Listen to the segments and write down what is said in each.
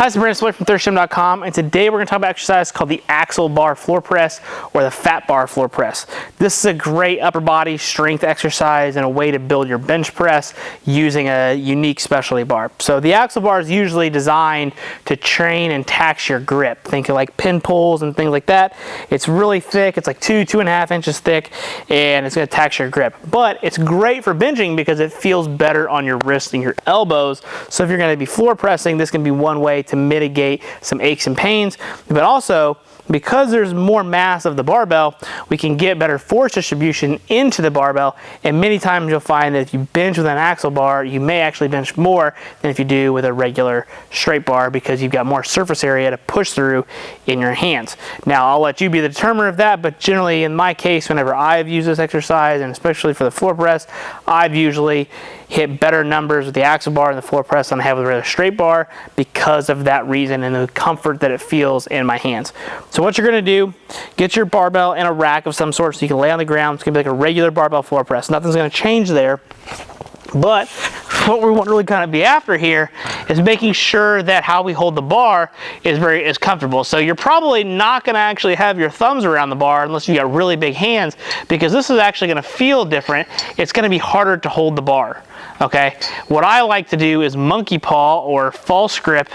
Hi, it's Brandon from ThirstGym.com, and today we're going to talk about an exercise called the axle bar floor press or the fat bar floor press. This is a great upper body strength exercise and a way to build your bench press using a unique specialty bar. So the axle bar is usually designed to train and tax your grip. Think of like pin pulls and things like that. It's really thick. It's like 2.5 inches thick, and it's going to tax your grip. But it's great for benching because it feels better on your wrists and your elbows. So if you're going to be floor pressing, this can be one way to mitigate some aches and pains. But also, because there's more mass of the barbell, we can get better force distribution into the barbell, and many times you'll find that if you bench with an axle bar, you may actually bench more than if you do with a regular straight bar because you've got more surface area to push through in your hands. Now, I'll let you be the determiner of that, but generally in my case, whenever I've used this exercise, and especially for the floor press, I've usually hit better numbers with the axle bar and the floor press than I have with a regular straight bar because of that reason and the comfort that it feels in my hands. So what you're going to do, get your barbell in a rack of some sort so you can lay on the ground. It's going to be like a regular barbell floor press. Nothing's going to change there. But what we want to really kind of be after here is making sure that how we hold the bar is comfortable. So you're probably not going to actually have your thumbs around the bar unless you got really big hands, because this is actually going to feel different. It's going to be harder to hold the bar. Okay, what I like to do is monkey paw or false grip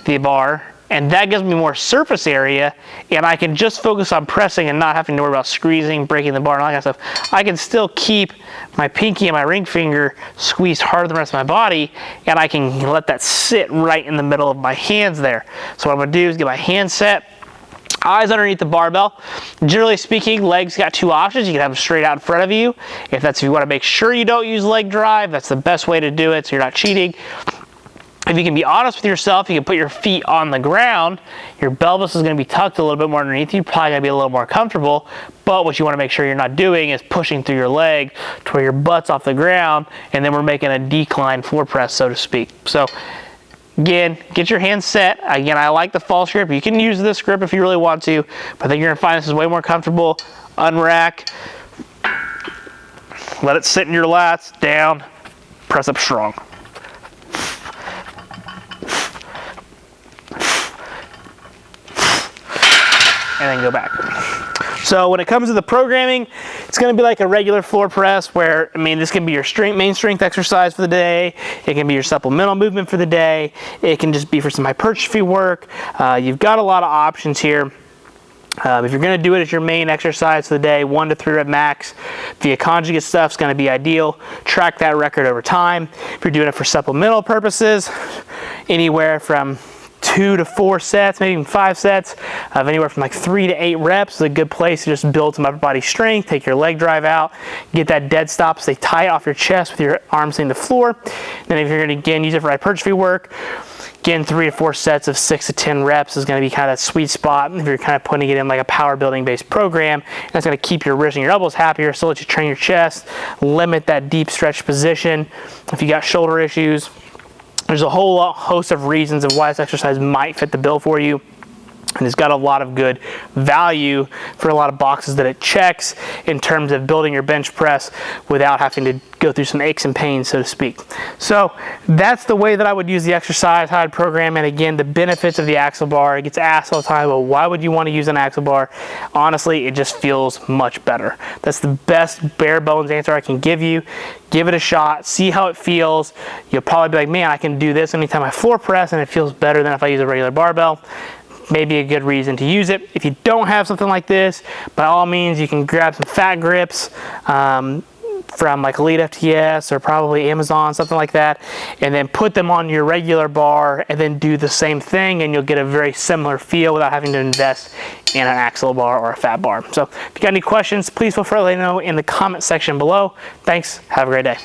the bar, and that gives me more surface area, and I can just focus on pressing and not having to worry about squeezing, breaking the bar, and all that kind of stuff. I can still keep my pinky and my ring finger squeezed harder than the rest of my body, and I can let that sit right in the middle of my hands there. So what I'm going to do is get my hand set, eyes underneath the barbell. Generally speaking, legs got two options. You can have them straight out in front of you. If you want to make sure you don't use leg drive, that's the best way to do it so you're not cheating. If you can be honest with yourself, you can put your feet on the ground. Your pelvis is going to be tucked a little bit more underneath you, probably going to be a little more comfortable. But what you want to make sure you're not doing is pushing through your leg to where your butt's off the ground, and then we're making a decline floor press, so to speak. So again, get your hands set. Again, I like the false grip. You can use this grip if you really want to, but I think you're going to find this is way more comfortable. Unrack. Let it sit in your lats. Down. Press up strong. And then go back. So when it comes to the programming, it's going to be like a regular floor press where, this can be your main strength exercise for the day. It can be your supplemental movement for the day. It can just be for some hypertrophy work. You've got a lot of options here. If you're going to do it as your main exercise for the day, 1 to 3 rep max, the conjugate stuff is going to be ideal. Track that record over time. If you're doing it for supplemental purposes, anywhere from 2 to 4 sets, maybe even 5 sets of anywhere from like 3 to 8 reps is a good place to just build some upper body strength. Take your leg drive out, get that dead stop, stay tight off your chest with your arms in the floor. Then if you're going to again use it for hypertrophy work, again 3 to 4 sets of 6 to 10 reps is going to be kind of that sweet spot. If you're kind of putting it in like a power building based program, that's going to keep your wrists and your elbows happier, still let you train your chest, limit that deep stretch position. If you got shoulder issues, there's a whole host of reasons of why this exercise might fit the bill for you. And it's got a lot of good value for a lot of boxes that it checks in terms of building your bench press without having to go through some aches and pains, so to speak. So that's the way that I would use the exercise, how I'd program it. Again, the benefits of the axle bar. It gets asked all the time, well, why would you want to use an axle bar? Honestly, it just feels much better. That's the best bare bones answer I can give you. Give it a shot, see how it feels. You'll probably be like, man, I can do this anytime I floor press and it feels better than if I use a regular barbell. Maybe a good reason to use it. If you don't have something like this, by all means, you can grab some fat grips from like Elite FTS or probably Amazon, something like that, and then put them on your regular bar and then do the same thing, and you'll get a very similar feel without having to invest in an axle bar or a fat bar. So if you got any questions, please feel free to let me know in the comment section below. Thanks. Have a great day.